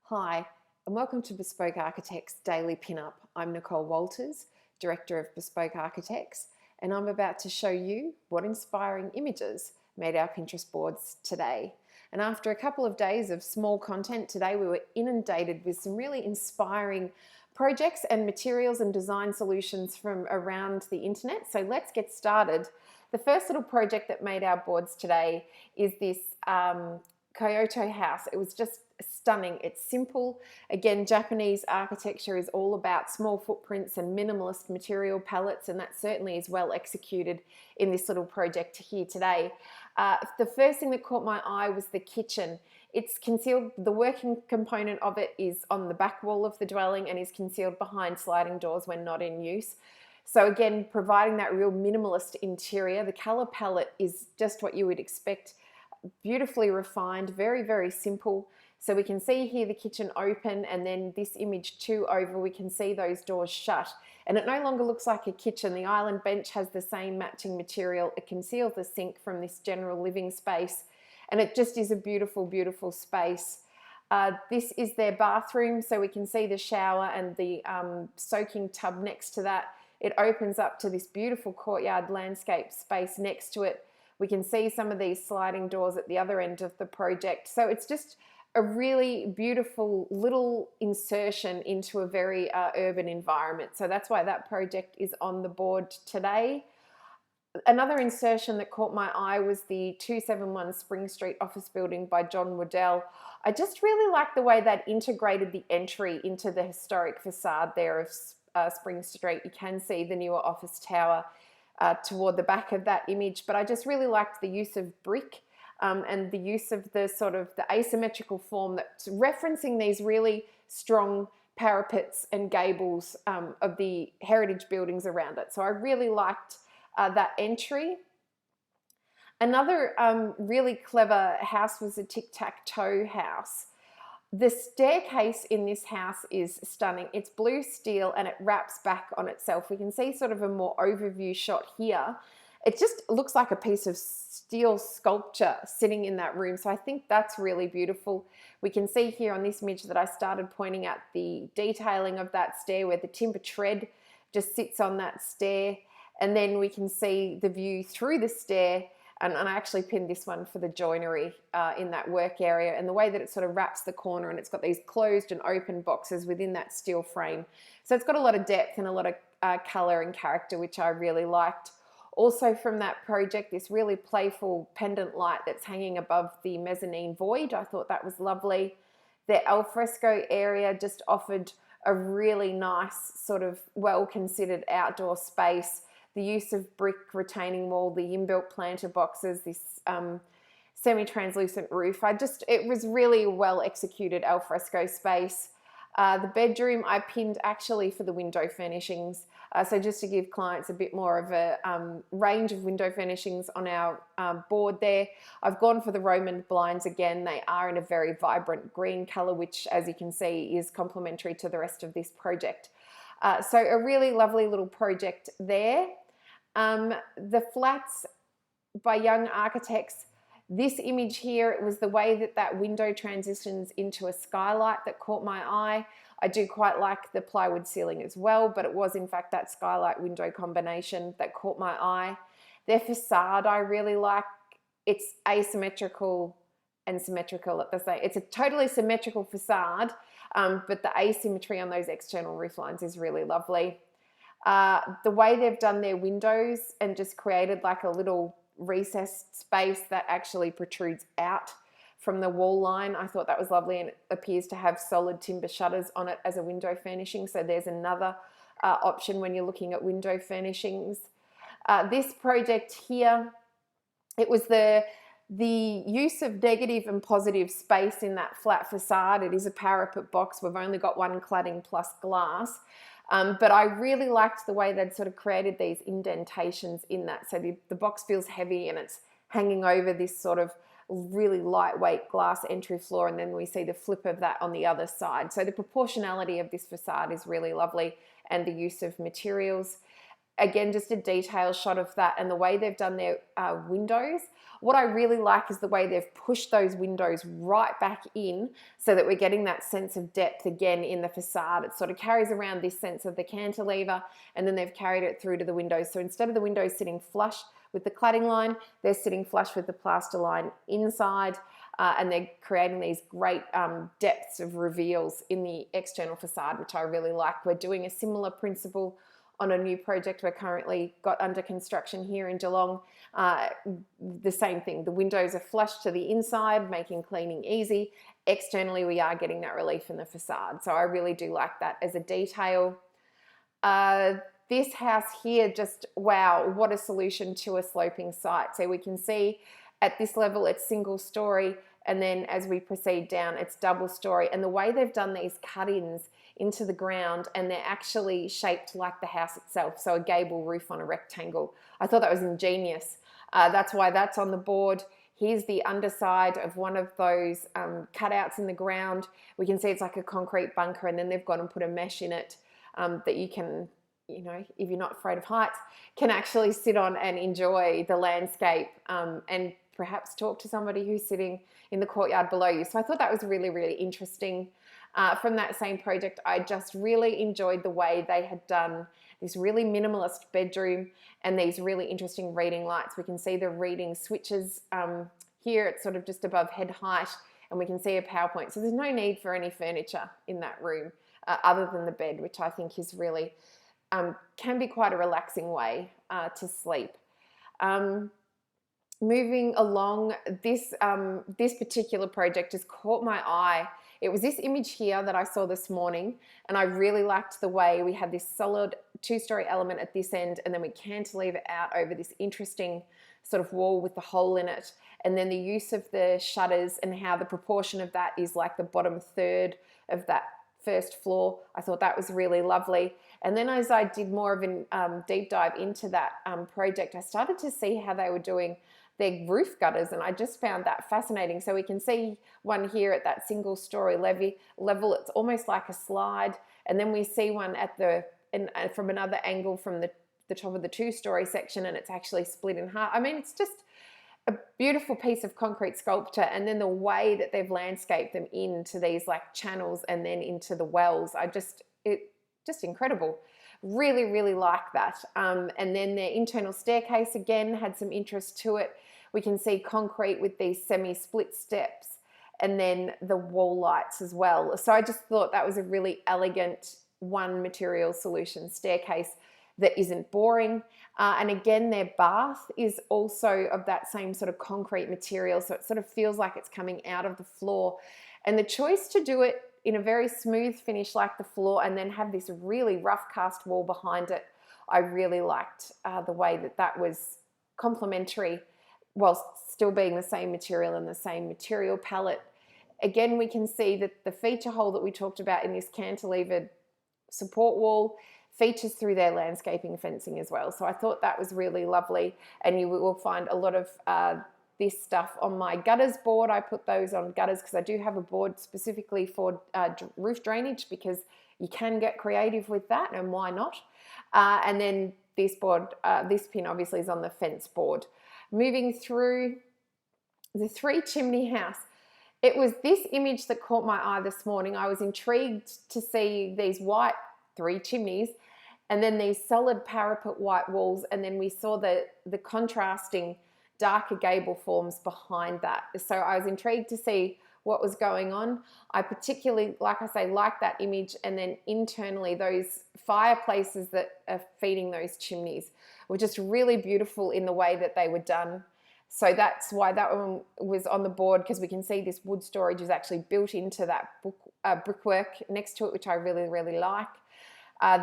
Hi, and welcome to Bespoke Architects Daily Pinup. I'm Nicole Walters, Director of Bespoke Architects, and I'm about to show you what inspiring images made our Pinterest boards today. And after a couple of days of small content today, we were inundated with some really inspiring projects and materials and design solutions from around the internet. So let's get started. The first little project that made our boards today is this Kyoto house. It was just stunning. It's simple. Again, Japanese architecture is all about small footprints and minimalist material palettes, and that certainly is well executed in this little project here today. The first thing that caught my eye was the kitchen. It's concealed, the working component of it is on the back wall of the dwelling and is concealed behind sliding doors when not in use. So again, providing that real minimalist interior. The color palette is just what you would expect. Beautifully refined, very, very simple. So we can see here the kitchen open, and then this image too over, we can see those doors shut. And it no longer looks like a kitchen. The island bench has the same matching material. It conceals the sink from this general living space. And it just is a beautiful, beautiful space. This is their bathroom, so we can see the shower and the soaking tub next to that. It opens up to this beautiful courtyard landscape space next to it. We can see some of these sliding doors at the other end of the project. So it's just a really beautiful little insertion into a very urban environment. So that's why that project is on the board today. Another insertion that caught my eye was the 271 Spring Street office building by John Waddell. I just really like the way that integrated the entry into the historic facade there of Spring Street. You can see the newer office tower toward the back of that image, but I just really liked the use of brick and the use of the sort of the asymmetrical form that's referencing these really strong parapets and gables of the heritage buildings around it. So I really liked that entry. Another really clever house was a tic-tac-toe house. The staircase in this house is stunning. It's blue steel and it wraps back on itself. We can see sort of a more overview shot here. It just looks like a piece of steel sculpture sitting in that room. So I think that's really beautiful. We can see here on this image that I started pointing out the detailing of that stair where the timber tread just sits on that stair. And then we can see the view through the stair. And I actually pinned this one for the joinery in that work area, and the way that it sort of wraps the corner, and it's got these closed and open boxes within that steel frame. So it's got a lot of depth and a lot of color and character, which I really liked. Also from that project, this really playful pendant light that's hanging above the mezzanine void. I thought that was lovely. The alfresco area just offered a really nice sort of well-considered outdoor space. The use of brick retaining wall, the inbuilt planter boxes, this semi-translucent roof. It was really well executed alfresco space. The bedroom I pinned actually for the window furnishings. So just to give clients a bit more of a range of window furnishings on our board there. I've gone for the Roman blinds again. They are in a very vibrant green color, which as you can see is complementary to the rest of this project. So a really lovely little project there. The flats by Young Architects, this image here, it was the way that that window transitions into a skylight that caught my eye. I do quite like the plywood ceiling as well, but it was in fact that skylight window combination that caught my eye. Their facade I really like. It's asymmetrical and symmetrical at the same. It's a totally symmetrical facade, but the asymmetry on those external roof lines is really lovely. The way they've done their windows and just created like a little recessed space that actually protrudes out from the wall line, I thought that was lovely, and it appears to have solid timber shutters on it as a window furnishing. So there's another option when you're looking at window furnishings. This project here, it was the use of negative and positive space in that flat facade. It is a parapet box. We've only got one cladding plus glass. But I really liked the way they'd sort of created these indentations in that. So the box feels heavy and it's hanging over this sort of really lightweight glass entry floor, and then we see the flip of that on the other side. So the proportionality of this facade is really lovely, and the use of materials. again, just a detail shot of that and the way they've done their windows. What I really like is the way they've pushed those windows right back in so that we're getting that sense of depth again in the facade. It sort of carries around this sense of the cantilever, and then they've carried it through to the windows. So instead of the windows sitting flush with the cladding line, they're sitting flush with the plaster line inside, and they're creating these great depths of reveals in the external facade, which I really like. We're doing a similar principle on a new project we're currently got under construction here in Geelong. The same thing, the windows are flush to the inside, making cleaning easy. Externally, we are getting that relief in the facade. So I really do like that as a detail. This house here, just wow, what a solution to a sloping site. So we can see at this level it's single story, and then as we proceed down it's double story, and the way they've done these cut-ins into the ground, and they're actually shaped like the house itself, so a gable roof on a rectangle. I thought that was ingenious. That's why that's on the board. Here's the underside of one of those cutouts in the ground. We can see it's like a concrete bunker, and then they've gone and put a mesh in it that you can, you know, if you're not afraid of heights, can actually sit on and enjoy the landscape and perhaps talk to somebody who's sitting in the courtyard below you. So I thought that was really, really interesting. From that same project, I just really enjoyed the way they had done this really minimalist bedroom and these really interesting reading lights. We can see the reading switches here. It's sort of just above head height, and we can see a PowerPoint. So there's no need for any furniture in that room other than the bed, which I think is really, can be quite a relaxing way to sleep. Moving along, this particular project has caught my eye. It was this image here that I saw this morning, and I really liked the way we had this solid two-story element at this end, and then we cantilever out over this interesting sort of wall with the hole in it, and then the use of the shutters and how the proportion of that is like the bottom third of that first floor. I thought that was really lovely. And then as I did more of a deep dive into that project, I started to see how they were doing their roof gutters, and I just found that fascinating. So we can see one here at that single story level. It's almost like a slide, and then we see one at from another angle from the top of the two-story section, and it's actually split in half. I mean, it's just a beautiful piece of concrete sculpture, and then the way that they've landscaped them into these like channels and then into the wells, just incredible. Really, really like that. And then their internal staircase again had some interest to it. We can see concrete with these semi-split steps, and then the wall lights as well. So I just thought that was a really elegant one material solution staircase that isn't boring. And again, their bath is also of that same sort of concrete material, so it sort of feels like it's coming out of the floor. And the choice to do it in a very smooth finish like the floor and then have this really rough cast wall behind it, I really liked the way that that was complementary whilst still being the same material and the same material palette. Again, we can see that the feature hole that we talked about in this cantilevered support wall features through their landscaping fencing as well. So I thought that was really lovely, and you will find a lot of this stuff on my gutters board. I put those on gutters because I do have a board specifically for roof drainage, because you can get creative with that, and why not? And then this board, this pin obviously is on the fence board. Moving through the 3-chimney house. It was this image that caught my eye this morning. I was intrigued to see these white 3 chimneys and then these solid parapet white walls, and then we saw the contrasting darker gable forms behind that. So I was intrigued to see what was going on. I particularly, like I say, like that image, and then internally those fireplaces that are feeding those chimneys were just really beautiful in the way that they were done. So that's why that one was on the board, because we can see this wood storage is actually built into that brickwork next to it, which I really, really like.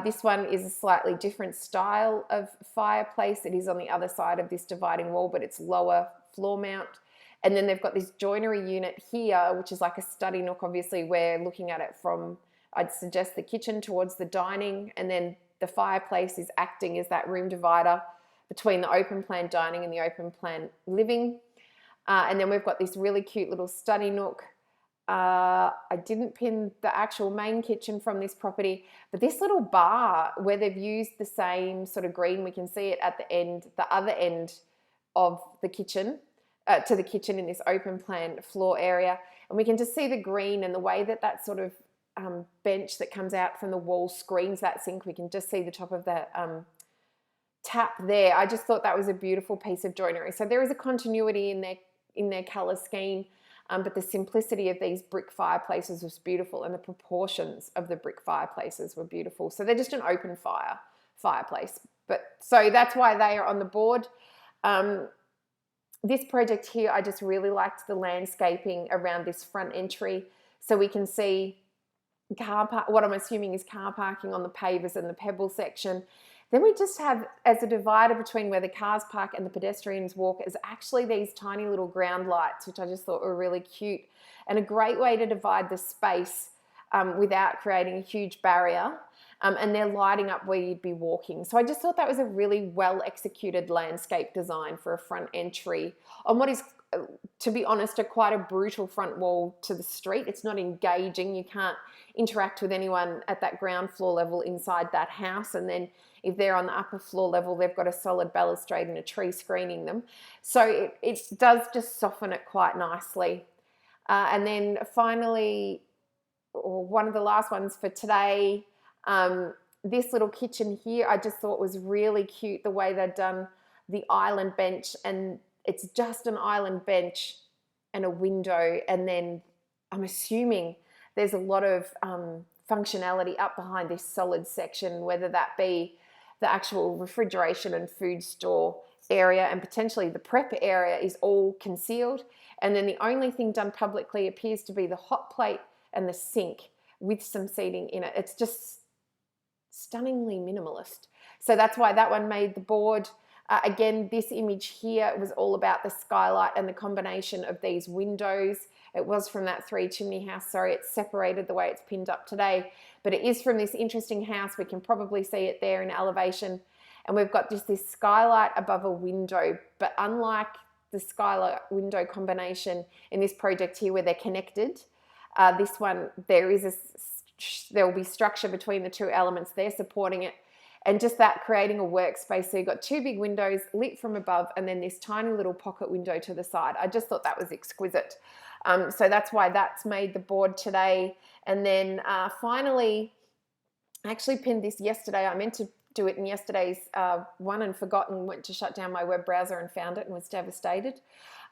This one is a slightly different style of fireplace. It is on the other side of this dividing wall, but it's lower floor mount. And then they've got this joinery unit here, which is like a study nook. Obviously, we're looking at it from, I'd suggest, the kitchen towards the dining, and then the fireplace is acting as that room divider between the open plan dining and the open plan living. And then we've got this really cute little study nook I didn't pin the actual main kitchen from this property, but this little bar where they've used the same sort of green, we can see it at the end, the other end of the kitchen, to the kitchen in this open plan floor area. And we can just see the green and the way that that sort of bench that comes out from the wall screens that sink. We can just see the top of that tap there. I just thought that was a beautiful piece of joinery. So there is a continuity in their color scheme, but the simplicity of these brick fireplaces was beautiful, and the proportions of the brick fireplaces were beautiful. So they're just an open fireplace. But so that's why they are on the board. This project here, I just really liked the landscaping around this front entry, so we can see what I'm assuming is car parking on the pavers and the pebble section. Then we just have, as a divider between where the cars park and the pedestrians walk, is actually these tiny little ground lights, which I just thought were really cute, and a great way to divide the space without creating a huge barrier. And they're lighting up where you'd be walking. So I just thought that was a really well executed landscape design for a front entry on what is, to be honest, quite a brutal front wall to the street. It's not engaging. You can't interact with anyone at that ground floor level inside that house. And then if they're on the upper floor level, they've got a solid balustrade and a tree screening them. So it does just soften it quite nicely. And then finally, or one of the last ones for today, this little kitchen here, I just thought was really cute, the way they'd done the island bench, and it's just an island bench and a window, and then I'm assuming there's a lot of functionality up behind this solid section, whether that be the actual refrigeration and food store area, and potentially the prep area is all concealed, and then the only thing done publicly appears to be the hot plate and the sink with some seating in it. It's just stunningly minimalist. So that's why that one made the board. Again, this image here was all about the skylight and the combination of these windows. It was from that 3-chimney house. Sorry, it's separated the way it's pinned up today, but it is from this interesting house. We can probably see it there in elevation. And we've got just this skylight above a window, but unlike the skylight window combination in this project here where they're connected, this one, there will be structure between the two elements. They're supporting it, and just that creating a workspace. So you've got two big windows lit from above, and then this tiny little pocket window to the side. I just thought that was exquisite. So that's why that's made the board today. And then finally, I actually pinned this yesterday. I meant to do it in yesterday's one and forgotten, went to shut down my web browser and found it and was devastated.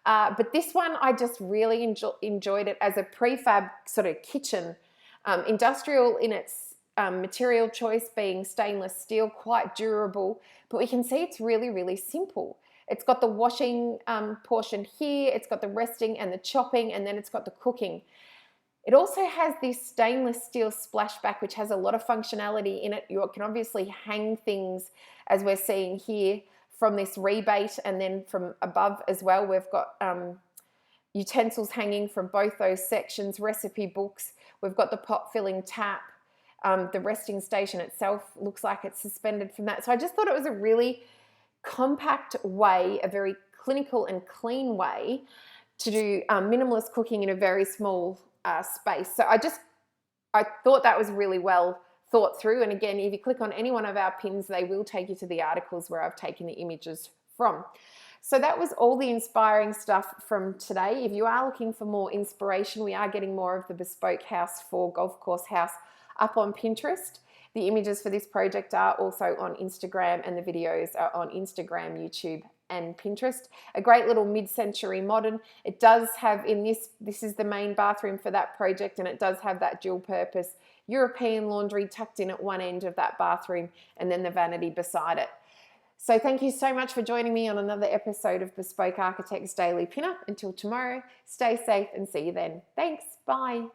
But this one, I just really enjoyed it as a prefab sort of kitchen. Industrial in its material choice, being stainless steel, quite durable, but we can see it's really, really simple. It's got the washing portion here, it's got the resting and the chopping, and then it's got the cooking. It also has this stainless steel splashback, which has a lot of functionality in it. You can obviously hang things, as we're seeing here, from this rebate, and then from above as well. We've got utensils hanging from both those sections, recipe books. We've got the pot filling tap. The resting station itself looks like it's suspended from that. So I just thought it was a really compact way, a very clinical and clean way to do minimalist cooking in a very small space. So I thought that was really well thought through. And again, if you click on any one of our pins, they will take you to the articles where I've taken the images from. So that was all the inspiring stuff from today. If you are looking for more inspiration, we are getting more of the Bespoke House for Golf Course House up on Pinterest. The images for this project are also on Instagram, and the videos are on Instagram, YouTube, and Pinterest. A great little mid-century modern. It does have in this is the main bathroom for that project, and it does have that dual purpose European laundry tucked in at one end of that bathroom, and then the vanity beside it. So thank you so much for joining me on another episode of Bespoke Architects Daily Pinup. Until tomorrow, stay safe and see you then. Thanks, bye.